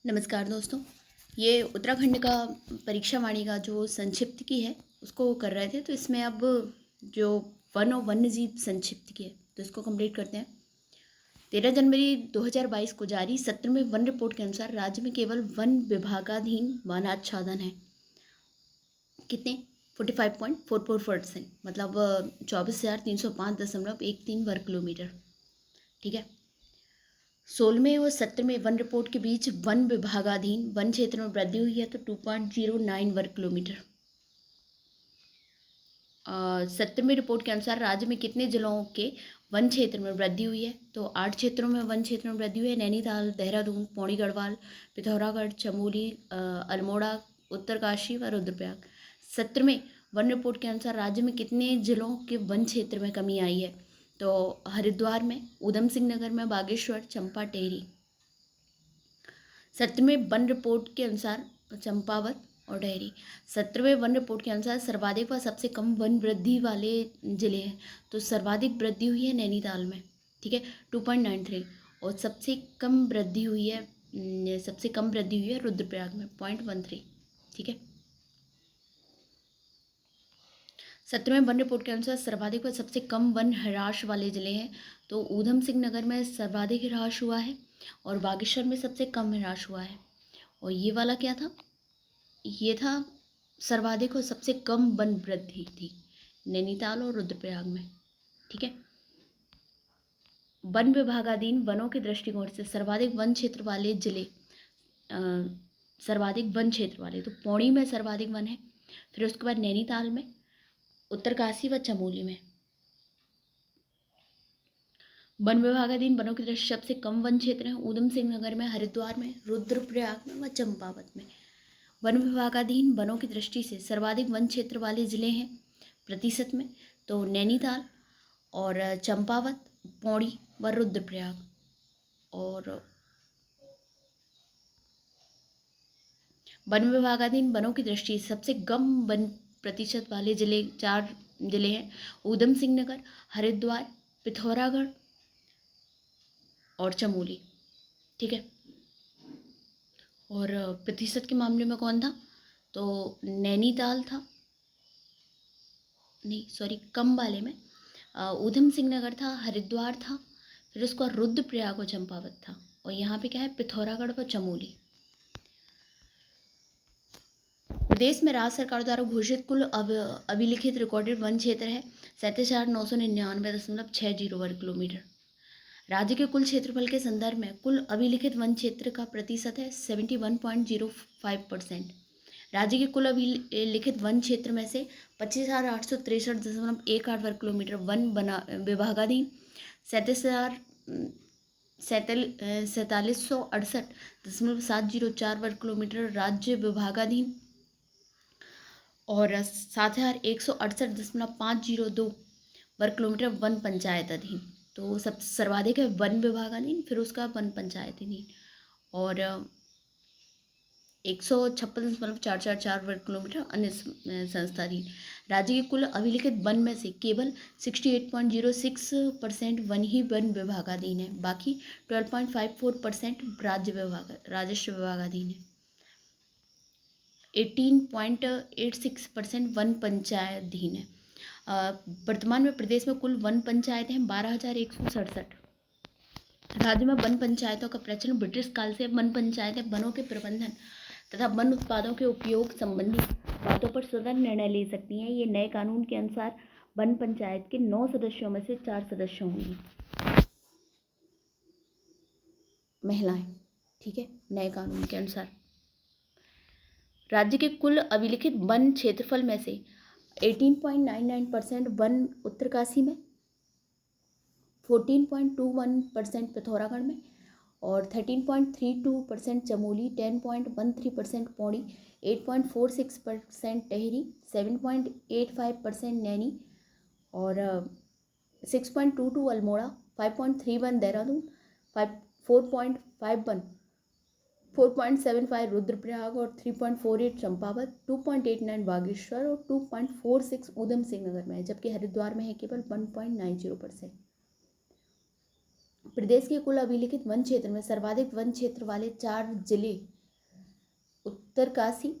नमस्कार दोस्तों। ये उत्तराखंड का परीक्षा वाणी का जो संक्षिप्त की है उसको कर रहे थे, तो इसमें अब जो वन और वन्य जीव संक्षिप्त की है तो इसको कंप्लीट करते हैं। 13 जनवरी 2022 को जारी 17वें वन रिपोर्ट के अनुसार राज्य में केवल वन विभागाधीन वनाच्छादन है। कितने? 45.44%, मतलब 24,305.13 वर्ग किलोमीटर। ठीक है। 16वें और 17वें वन रिपोर्ट के बीच वन विभागाधीन वन क्षेत्र में वृद्धि हुई है तो 2.09 वर्ग किलोमीटर। 17वें रिपोर्ट के अनुसार राज्य में कितने जिलों के वन क्षेत्र में वृद्धि हुई है? तो 8 क्षेत्रों में वन क्षेत्र में वृद्धि हुई है। नैनीताल, देहरादून, पौड़ी गढ़वाल, पिथौरागढ़, चमोली, अल्मोड़ा, उत्तरकाशी व रुद्रप्रयाग। 17वें वन रिपोर्ट के अनुसार राज्य में कितने जिलों के वन क्षेत्र में कमी आई है? तो हरिद्वार में, ऊधम सिंह नगर में, बागेश्वर, चंपा, टेहरी। 17वें वन रिपोर्ट के अनुसार चंपावत और डेहरी। 17वें वन रिपोर्ट के अनुसार सर्वाधिक व सबसे कम वन वृद्धि वाले जिले हैं, तो सर्वाधिक वृद्धि हुई है नैनीताल में। ठीक है, 2.93। और सबसे कम वृद्धि हुई है रुद्रप्रयाग में, 0.13। ठीक है। 17वें वन रिपोर्ट के अनुसार सर्वाधिक व सबसे कम वन ह्रास वाले जिले हैं, तो ऊधम सिंह नगर में सर्वाधिक ह्रास हुआ है और बागेश्वर में सबसे कम ह्रास हुआ है। और ये वाला क्या था? ये था सर्वाधिक और सबसे कम वन वृद्धि थी नैनीताल और रुद्रप्रयाग में। ठीक है। वन विभागाधीन वनों के दृष्टिकोण से सर्वाधिक वन क्षेत्र वाले जिले, तो पौड़ी में सर्वाधिक वन है, फिर उसके बाद नैनीताल में, उत्तरकाशी व चमोली में। वन विभागाधीन वनों की दृष्टि सबसे कम वन क्षेत्र हैं ऊधम सिंह नगर में, हरिद्वार में, रुद्रप्रयाग में व चंपावत में। वन विभागाधीन वनों की दृष्टि से सर्वाधिक वन क्षेत्र वाले जिले हैं प्रतिशत में, तो नैनीताल और चंपावत, पौड़ी व रुद्रप्रयाग। और वन विभागाधीन वनों की दृष्टि से सबसे कम वन प्रतिशत वाले जिले 4 जिले हैं ऊधम सिंह नगर, हरिद्वार, पिथौरागढ़ और चमोली। ठीक है। और प्रतिशत के मामले में कौन था? तो नैनीताल था, नहीं सॉरी, कम वाले में ऊधम सिंह नगर था, हरिद्वार था, फिर उसका रुद्रप्रयाग और चंपावत था, और यहाँ पे क्या है? पिथौरागढ़ व चमोली। प्रदेश में राज्य सरकार द्वारा घोषित कुल अभिलिखित रिकॉर्डेड वन क्षेत्र है 37,999.60 वर्ग किलोमीटर। राज्य के कुल क्षेत्रफल के संदर्भ में कुल अभिलिखित वन क्षेत्र का प्रतिशत है 71.05%। राज्य के कुल अभिलिखित वन क्षेत्र में से 25,863.18 वर्ग किलोमीटर वन विभागाधीन, 47,4768.704 वर्ग किलोमीटर राज्य विभागाधीन और 7,168.502 वर्ग किलोमीटर वन पंचायत अधीन। तो सब सर्वाधिक है वन विभागाधीन, फिर उसका वन पंचायत अधीन, और 156.444 वर्ग किलोमीटर अन्य संस्थाधीन। राज्य के कुल अभिलिखित वन में से केवल 68.06% वन ही वन विभागाधीन है, बाकी 12.54% राजस्व विभागाधीन है। 18.86% वन पंचायतधीन है। वर्तमान में प्रदेश में कुल वन पंचायतें हैं 12,167। राज्य में वन पंचायतों का प्रचलन ब्रिटिश काल से वन पंचायतें वनों के प्रबंधन तथा वन उत्पादों के उपयोग संबंधी बातों पर स्वतंत्र निर्णय ले सकती हैं। ये नए कानून के अनुसार वन पंचायत के 9 सदस्यों में से 4 सदस्य होंगे महिलाएं। ठीक है, नए कानून के अनुसार। राज्य के कुल अभिलिखित वन क्षेत्रफल में से 18.99% वन उत्तरकाशी में, 14.21% पिथौरागढ़ में, और 13.32% चमोली, 10.13% पौड़ी, 8.46% टेहरी, 7.85% नैनी, और 6.22 अल्मोड़ा, 5.31 देहरादून, 4.75 रुद्रप्रयाग और 3.48 चंपावत, 2.89 बागेश्वर और 2.46 ऊधम सिंह नगर में है, जबकि हरिद्वार में है केवल 1.90%। प्रदेश के कुल अभिलिखित वन क्षेत्र में सर्वाधिक वन क्षेत्र वाले 4 जिले उत्तरकाशी,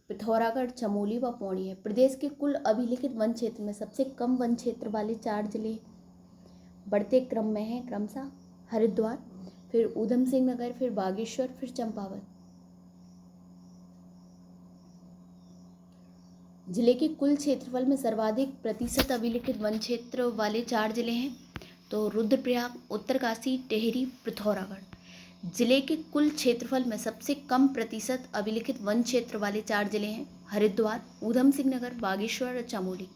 पिथौरागढ़, चमोली व पौड़ी है। प्रदेश के कुल अभिलिखित वन क्षेत्र में सबसे कम वन क्षेत्र वाले 4 जिले बढ़ते क्रम में हैं क्रमशः हरिद्वार, फिर ऊधम सिंह नगर, फिर बागेश्वर, फिर चंपावत। जिले के कुल क्षेत्रफल में सर्वाधिक प्रतिशत अभिलिखित वन क्षेत्र वाले 4 जिले हैं तो रुद्रप्रयाग, उत्तरकाशी, टिहरी, पिथौरागढ़। जिले के कुल क्षेत्रफल में सबसे कम प्रतिशत अभिलिखित वन क्षेत्र वाले 4 जिले हैं हरिद्वार, ऊधम सिंह नगर, बागेश्वर और चमोली।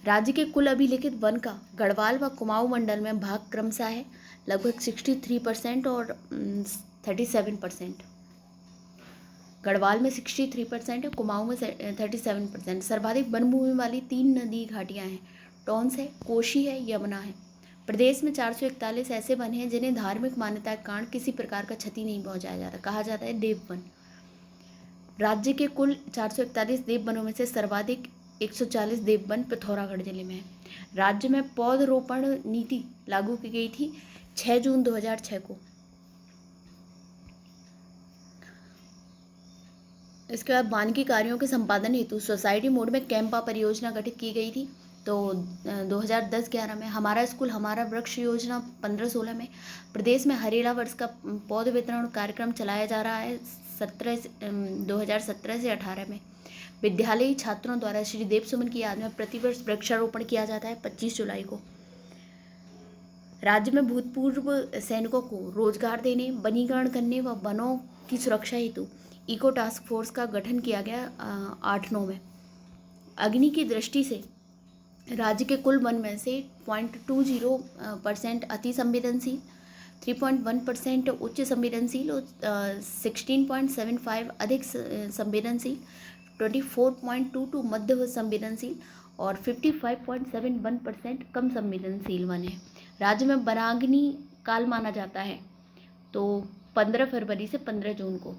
राज्य के कुल अभिलिखित वन का गढ़वाल व कुमाऊं मंडल में भाग क्रमशः है लगभग 63% और 37%। गढ़वाल में 63% है, कुमाऊं में 37%। सर्वाधिक वन भूमि वाली 3 नदी घाटियां हैं, टॉन्स है, कोशी है, यमुना है। प्रदेश में 441 ऐसे वन हैं जिन्हें धार्मिक मान्यता के कारण किसी प्रकार का क्षति नहीं पहुंचाया जाता, कहा जाता है देव वन। राज्य के कुल 441 देव वनों में से सर्वाधिक 140 देव वन पिथौरागढ़ जिले में है। राज्य में पौधरोपण नीति लागू की गई थी 6 जून 2006 को। इसके बाद वानिकी कार्यों के संपादन हेतु सोसाइटी मोड में कैंपा परियोजना गठित की गई थी तो 2010-11 में। हमारा स्कूल हमारा वृक्ष योजना 15-16 में। प्रदेश में हरेला वर्ष का पौध वितरण कार्यक्रम चलाया जा रहा है 2017 से 18 में। विद्यालयी छात्रों द्वारा श्री देव सुमन की याद में प्रतिवर्ष वृक्षारोपण किया जाता है 25 जुलाई को। राज्य में भूतपूर्व सैनिकों को रोजगार देने, वनीकरण करने व वनों की सुरक्षा हेतु इको टास्क फोर्स का गठन किया गया 8-9 में। अग्नि की दृष्टि से राज्य के कुल वन में से 0.20% अति संवेदनशील, 3.1% उच्च संवेदनशील और 16.75 अधिक संवेदनशील, 24.22 मध्य संवेदनशील और 55.71% कम संवेदनशील वन है। राज्य में वनाग्नि काल माना जाता है तो 15 फरवरी से 15 जून को।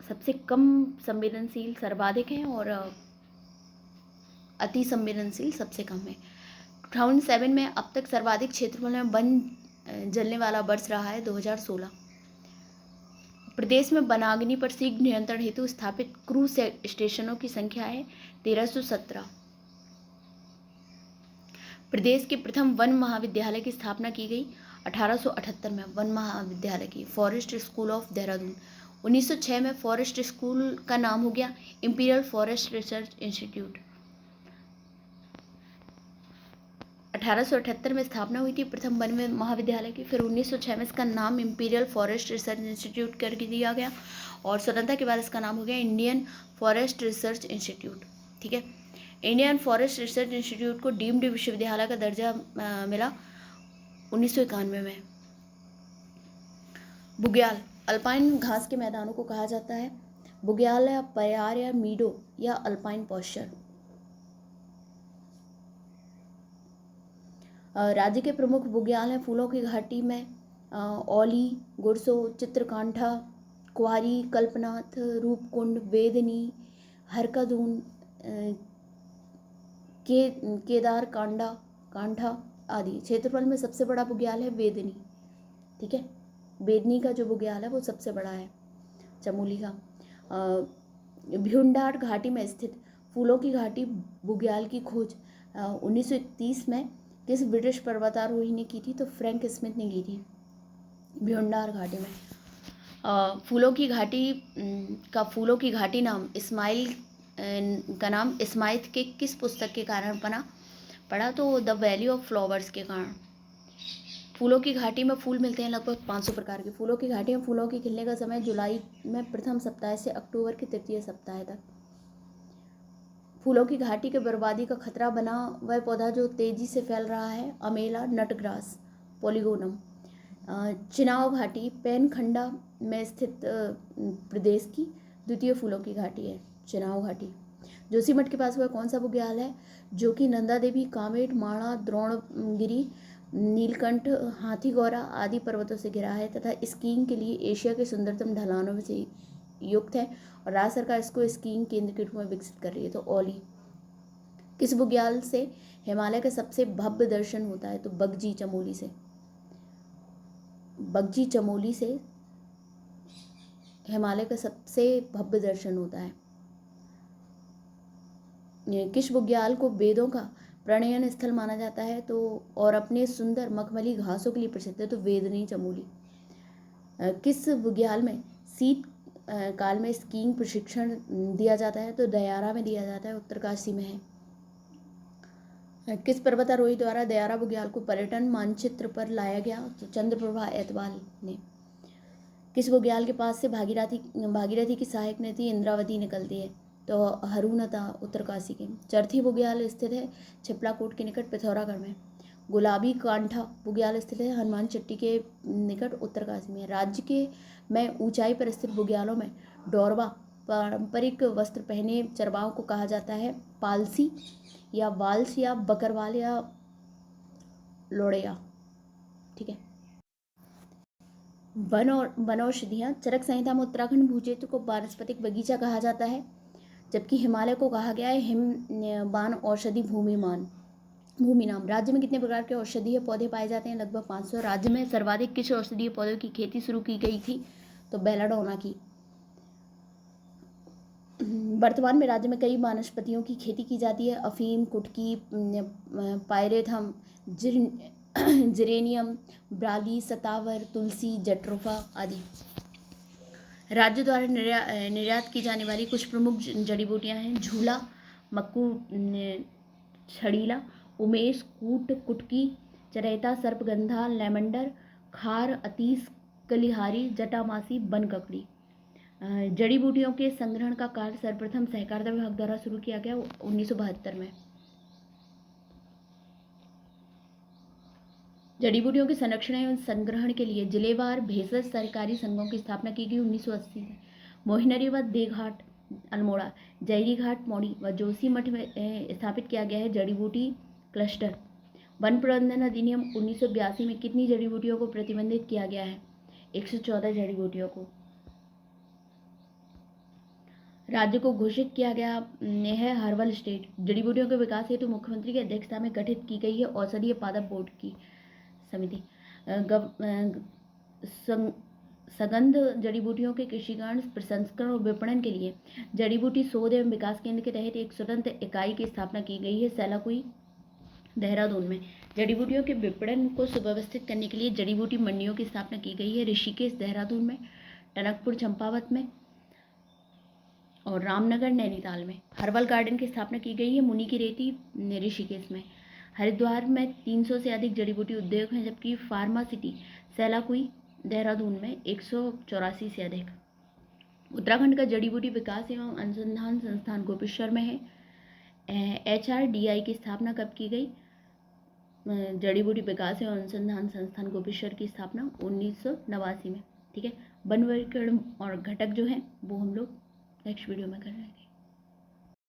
सबसे कम संवेदनशील सर्वाधिक हैं और अति संवेदनशील सबसे कम है। 2007 में अब तक सर्वाधिक क्षेत्रफल में वन जलने वाला वर्ष रहा है 2016। प्रदेश में वनाग्नि पर शीघ्र नियंत्रण हेतु स्थापित क्रू स्टेशनों की संख्या है 1317। प्रदेश के प्रथम वन महाविद्यालय की स्थापना की गई 1878 में। वन महाविद्यालय की फॉरेस्ट स्कूल ऑफ देहरादून। 1906 में फॉरेस्ट स्कूल का नाम हो गया इंपीरियल फॉरेस्ट रिसर्च इंस्टीट्यूट। 1878 में स्थापना हुई थी प्रथम वन महाविद्यालय की। फिर 1906 में इसका नाम इंपीरियल फॉरेस्ट रिसर्च इंस्टीट्यूट कर दिया गया और स्वतंत्रता के बाद इसका नाम हो गया इंडियन फॉरेस्ट रिसर्च इंस्टीट्यूट। ठीक है। इंडियन फॉरेस्ट रिसर्च इंस्टीट्यूट को डीम्ड विश्वविद्यालय का दर्जा मिला 1991 में। बुग्याल अल्पाइन घास के मैदानों को कहा जाता है। बुग्याल या प्यार या मीडो या अल्पाइन पॉस्चर। राज्य के प्रमुख बुग्याल हैं फूलों की घाटी में औली, गुरसो, चित्रकांठा, कुआरी, कल्पनाथ, रूपकुंड, वेदनी, हरकादून, केदार कांठा आदि। क्षेत्रफल में सबसे बड़ा बुग्याल है वेदनी। ठीक है, वेदनी का जो बुग्याल है वो सबसे बड़ा है चमोली का। भ्यूंडार घाटी में स्थित फूलों की घाटी बुग्याल की खोज 1931 में किस ब्रिटिश पर्वतारोही ने की थी तो फ्रैंक स्मिथ ने की थी भ्यूंडार घाटी में। फूलों की घाटी नाम इस्माइल के किस पुस्तक के कारण पड़ा तो द वैली ऑफ फ्लावर्स के कारण। फूलों की घाटी में फूल मिलते हैं लगभग 500 प्रकार के। फूलों की घाटी में फूलों के खिलने का समय जुलाई में प्रथम सप्ताह से अक्टूबर के तृतीय सप्ताह तक। फूलों की घाटी के बर्बादी का खतरा बना वह पौधा जो तेजी से फैल रहा है अमेला नटग्रास पॉलीगोनम। चिनाव घाटी पेनखंडा में स्थित प्रदेश की द्वितीय फूलों की घाटी है चिनाव घाटी। जोशीमठ के पास वह कौन सा बुग्याल है जो कि नंदा देवी, कामेट, माणा, द्रोणगिरी, नीलकंठ, हाथीगौरा आदि पर्वतों से घिरा है तथा स्कीइंग के लिए एशिया के सुंदरतम ढलानों में से युक्त है और राज्य सरकार इसको स्कीइंग केंद्र के रूप में विकसित कर रही है। तो औली। किस बुग्याल से हिमालय का सबसे भव्य दर्शन होता है तो बगजी चमोली से। बगजी चमोली से हिमालय का सबसे भव्य दर्शन होता है। किस बुग्याल को वेदों का प्रणयन स्थल माना जाता है तो, और अपने सुंदर मखमली घासों के लिए प्रसिद्ध है तो वेदनी चमोली। किस बुग्याल में शीत काल में स्कीइंग प्रशिक्षण दिया जाता है तो दयारा में दिया जाता है, उत्तरकाशी में है। किस पर्वतारोही द्वारा दयारा बुग्याल को पर्यटन मानचित्र पर लाया गया तो चंद्रप्रभा एतवाल ने। किस बुग्याल के पास से भागीरथी की सहायक नदी इंद्रावती निकलती है तो हरुनता, उत्तरकाशी के। चरथी बुग्याल स्थित है छिपलाकोट के निकट पिथौरागढ़ में। गुलाबी कांठा बुग्याल स्थित है हनुमान चट्टी के निकट, उत्तरकाशी में। राज्य के में ऊंचाई पर स्थित बुग्यालों में डोरवा पारंपरिक वस्त्र पहने चरवाहों को कहा जाता है पालसी या वाल्स या बकरवाल या लोड़िया। ठीक है। वनौषधियाँ। चरक संहिता में उत्तराखंड भूक्षेत्र को वानस्पतिक बगीचा कहा जाता है, जबकि हिमालय को कहा गया है हिम बान औषधि भूमि नाम। राज्य में कितने प्रकार के औषधीय पौधे पाए जाते हैं? लगभग 500। राज्य में सर्वाधिक किस औषधीय पौधों की खेती शुरू की गई थी तो बेलाडोना की। वर्तमान में राज्य में कई वनस्पतियों की खेती की जाती है, अफीम, कुटकी, पायरेथम, जिरेनियम, ब्राली, सतावर, तुलसी, जट्रोफा आदि। राज्य द्वारा निर्यात की जाने वाली कुछ प्रमुख जड़ी बूटियां हैं झूला, मक्कू, छड़ीला, उमेश, कूट, कुटकी, चरैता, सर्पगंधा, लेमंडर, खार, अतीस, कलिहारी, जटामासी, बन ककड़ी। जड़ी बूटियों के संग्रहण का कार्य सर्वप्रथम सहकारिता विभाग द्वारा शुरू किया गया 1972 में। जड़ी बूटियों के संरक्षण एवं संग्रहण के लिए जिलेवार भेषज सहकारी संघों की स्थापना की गई 1980 में। मोहिनरी व देघाट अल्मोड़ा, जयरी घाट मौड़ी व जोशीमठ में स्थापित किया गया है जड़ी बूटी क्लस्टर। वन प्रबंधन अधिनियम 1982 में कितनी जड़ी बूटियों को प्रतिबंधित किया गया है? 114 जड़ी बूटियों को। राज्य को घोषित किया गया है हर्बल स्टेट। जड़ी बूटियों के विकास हेतु मुख्यमंत्री की अध्यक्षता में गठित की गई है औषधीय पादप बोर्ड की समिति। सगंध जड़ी बूटियों के कृषिकरण, प्रसंस्करण और विपणन के लिए जड़ी बूटी शोध एवं विकास केंद्र के तहत एक स्वतंत्र इकाई की स्थापना की गई है सैलाकुई, देहरादून में। जड़ी बूटियों के विपणन को सुव्यवस्थित करने के लिए जड़ी बूटी मंडियों की स्थापना की गई है ऋषिकेश, देहरादून में, टनकपुर, चंपावत में और रामनगर, नैनीताल में। हर्बल गार्डन की स्थापना की गई है मुनि की रेती, ऋषिकेश में। हरिद्वार में 300 से अधिक जड़ी बूटी उद्योग हैं, जबकि फार्मासिटी सैलाकुई, देहरादून में 184 से अधिक। उत्तराखंड का जड़ी बूटी विकास एवं अनुसंधान संस्थान गोपेश्वर में है। HRDI की स्थापना कब की गई? जड़ी बूटी विकास एवं अनुसंधान संस्थान गोपेश्वर की स्थापना 1989 में। ठीक है। वन वर्गीकरण और घटक जो है वो हम लोग नेक्स्ट वीडियो में कर रहे हैं।